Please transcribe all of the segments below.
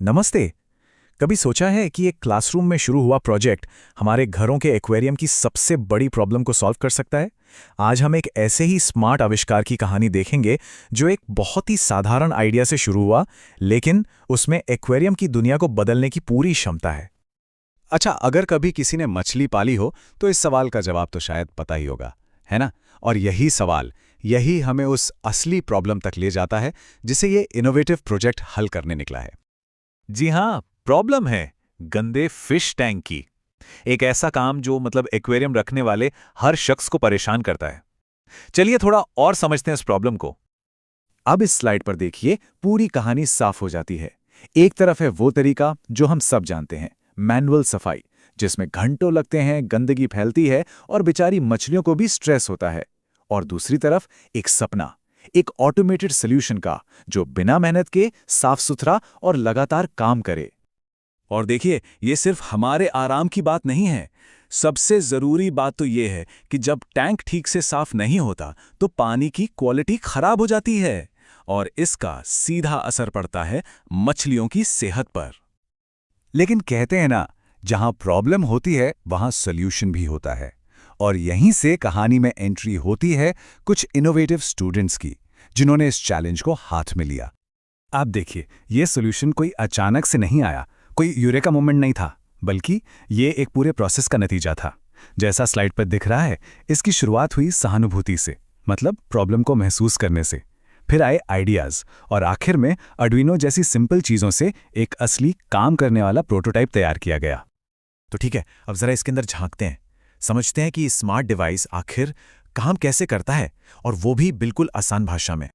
नमस्ते। कभी सोचा है कि एक क्लासरूम में शुरू हुआ प्रोजेक्ट हमारे घरों के एक्वेरियम की सबसे बड़ी प्रॉब्लम को सॉल्व कर सकता है? आज हम एक ऐसे ही स्मार्ट आविष्कार की कहानी देखेंगे जो एक बहुत ही साधारण आइडिया से शुरू हुआ, लेकिन उसमें एक्वेरियम की दुनिया को बदलने की पूरी क्षमता है। अच्छा, अगर कभी किसी ने मछली पाली हो तो इस सवाल का जवाब तो शायद पता ही होगा, है ना? और यही सवाल, यही हमें उस असली प्रॉब्लम तक ले जाता है जिसे ये इनोवेटिव प्रोजेक्ट हल करने निकला है। जी हाँ, प्रॉब्लम है गंदे फिश टैंक की। एक ऐसा काम जो एक्वेरियम रखने वाले हर शख्स को परेशान करता है। चलिए थोड़ा और समझते हैं इस प्रॉब्लम को। अब इस स्लाइड पर देखिए, पूरी कहानी साफ हो जाती है। एक तरफ है वो तरीका जो हम सब जानते हैं, मैनुअल सफाई, जिसमें घंटों लगते हैं, गंदगी फैलती है और बेचारी मछलियों को भी स्ट्रेस होता है। और दूसरी तरफ एक सपना, एक ऑटोमेटेड सॉल्यूशन का जो बिना मेहनत के साफ सुथरा और लगातार काम करे। और देखिए, ये सिर्फ हमारे आराम की बात नहीं है। सबसे जरूरी बात तो ये है कि जब टैंक ठीक से साफ नहीं होता तो पानी की क्वालिटी खराब हो जाती है और इसका सीधा असर पड़ता है मछलियों की सेहत पर। लेकिन कहते हैं ना, जहां प्रॉब्लम होती है वहां सॉल्यूशन भी होता है। और यहीं से कहानी में एंट्री होती है कुछ इनोवेटिव स्टूडेंट्स की, जिन्होंने इस चैलेंज को हाथ में लिया। आप देखिए, ये सॉल्यूशन कोई अचानक से नहीं आया, कोई यूरेका मोमेंट नहीं था, बल्कि ये एक पूरे प्रोसेस का नतीजा था। जैसा स्लाइड पर दिख रहा है, इसकी शुरुआत हुई सहानुभूति से, मतलब प्रॉब्लम को महसूस करने से। फिर आए आइडियाज और आखिर में आर्डुइनो जैसी सिंपल चीजों से एक असली काम करने वाला प्रोटोटाइप तैयार किया गया। तो ठीक है, अब जरा इसके अंदर झांकते हैं, समझते हैं कि स्मार्ट डिवाइस आखिर काम कैसे करता है, और वो भी बिल्कुल आसान भाषा में।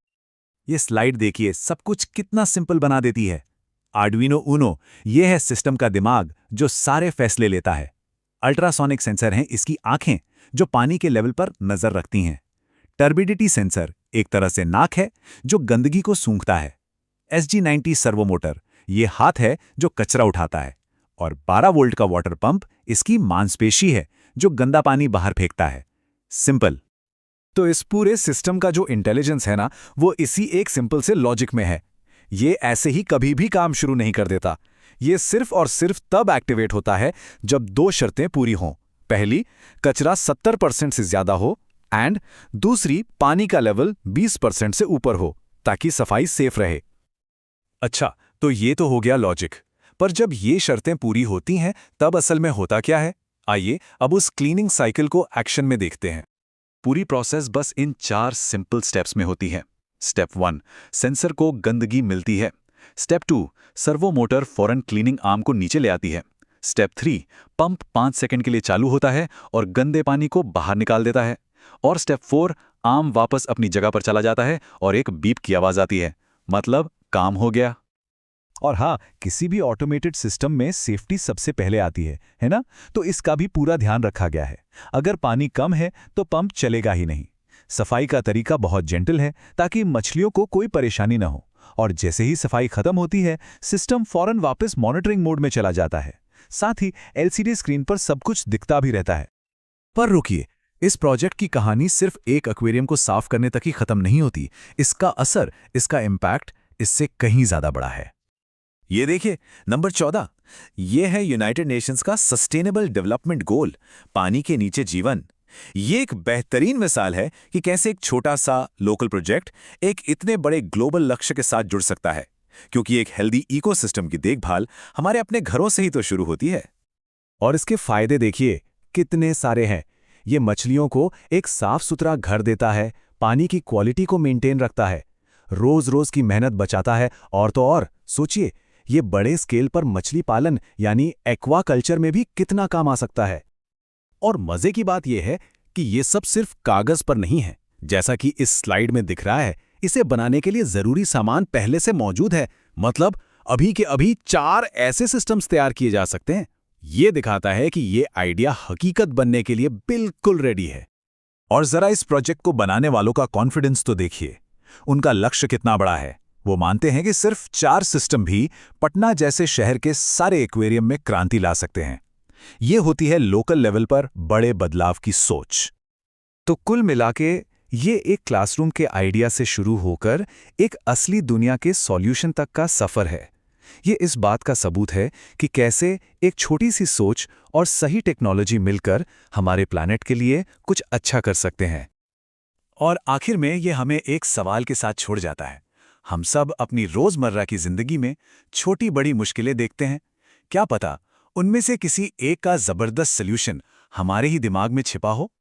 ये स्लाइड देखिए, सब कुछ कितना सिंपल बना देती है। आर्डुइनो ऊनो, ये है सिस्टम का दिमाग जो सारे फैसले लेता है। अल्ट्रासोनिक सेंसर हैं इसकी आंखें, जो पानी के लेवल पर नजर रखती हैं। टर्बिडिटी सेंसर एक तरह से नाक है जो गंदगी को सूंघता है। SG90 सर्वो मोटर, ये हाथ है जो कचरा उठाता है। और 12 वोल्ट का वाटर पंप इसकी मांसपेशी है जो गंदा पानी बाहर फेंकता है। सिंपल। तो इस पूरे सिस्टम का जो इंटेलिजेंस है ना, वो इसी एक सिंपल से लॉजिक में है। ये ऐसे ही कभी भी काम शुरू नहीं कर देता। ये सिर्फ और सिर्फ तब एक्टिवेट होता है जब दो शर्तें पूरी हों। पहली, कचरा 70% से ज्यादा हो, एंड दूसरी, पानी का लेवल 20% से ऊपर हो, ताकि सफाई सेफ रहे। अच्छा, तो ये तो हो गया लॉजिक। पर जब ये शर्तें पूरी होती हैं तब असल में होता क्या है? आइए अब उस क्लीनिंग साइकिल को एक्शन में देखते हैं। पूरी प्रोसेस बस इन 4 सिंपल स्टेप्स में होती है। स्टेप 1, सेंसर को गंदगी मिलती है। स्टेप 2, सर्वो मोटर फौरन क्लीनिंग आर्म को नीचे ले आती है। स्टेप 3, पंप 5 सेकंड के लिए चालू होता है और गंदे पानी को बाहर निकाल देता है। और स्टेप 4, आर्म वापस अपनी जगह पर चला जाता है और एक बीप की आवाज आती है, मतलब काम हो गया। और हाँ, किसी भी ऑटोमेटेड सिस्टम में सेफ्टी सबसे पहले आती है ना? तो इसका भी पूरा ध्यान रखा गया है। अगर पानी कम है तो पंप चलेगा ही नहीं। सफाई का तरीका बहुत जेंटल है ताकि मछलियों को कोई परेशानी न हो। और जैसे ही सफाई खत्म होती है, सिस्टम फौरन वापस मॉनिटरिंग मोड में चला जाता है। साथ ही LCD स्क्रीन पर सब कुछ दिखता भी रहता है। पर रुकिए, इस प्रोजेक्ट की कहानी सिर्फ एक एक्वेरियम को साफ करने तक ही खत्म नहीं होती। इसका असर, इसका इम्पैक्ट इससे कहीं ज्यादा बड़ा है। ये देखिए, नंबर 14, ये है यूनाइटेड नेशंस का सस्टेनेबल डेवलपमेंट गोल, पानी के नीचे जीवन। ये एक बेहतरीन मिसाल है कि कैसे एक छोटा सा लोकल प्रोजेक्ट एक इतने बड़े ग्लोबल लक्ष्य के साथ जुड़ सकता है, क्योंकि एक हेल्दी इकोसिस्टम की देखभाल हमारे अपने घरों से ही तो शुरू होती है। और इसके फायदे देखिए, कितने सारे हैं। ये मछलियों को एक साफ सुथरा घर देता है, पानी की क्वालिटी को मेंटेन रखता है, रोज रोज की मेहनत बचाता है, और तो और सोचिए, ये बड़े स्केल पर मछली पालन यानी एक्वाकल्चर में भी कितना काम आ सकता है। और मजे की बात यह है कि ये सब सिर्फ कागज पर नहीं है। जैसा कि इस स्लाइड में दिख रहा है, इसे बनाने के लिए जरूरी सामान पहले से मौजूद है। मतलब अभी के अभी 4 ऐसे सिस्टम्स तैयार किए जा सकते हैं। ये दिखाता है कि ये आइडिया हकीकत बनने के लिए बिल्कुल रेडी है। और जरा इस प्रोजेक्ट को बनाने वालों का कॉन्फिडेंस तो देखिए, उनका लक्ष्य कितना बड़ा है। वो मानते हैं कि सिर्फ 4 सिस्टम भी पटना जैसे शहर के सारे एक्वेरियम में क्रांति ला सकते हैं। ये होती है लोकल लेवल पर बड़े बदलाव की सोच। तो कुल मिलाके ये एक क्लासरूम के आइडिया से शुरू होकर एक असली दुनिया के सॉल्यूशन तक का सफर है। ये इस बात का सबूत है कि कैसे एक छोटी सी सोच और सही टेक्नोलॉजी मिलकर हमारे प्लैनेट के लिए कुछ अच्छा कर सकते हैं। और आखिर में ये हमें एक सवाल के साथ छोड़ जाता है। हम सब अपनी रोजमर्रा की जिंदगी में छोटी बड़ी मुश्किलें देखते हैं। क्या पता उनमें से किसी एक का जबरदस्त सल्यूशन हमारे ही दिमाग में छिपा हो।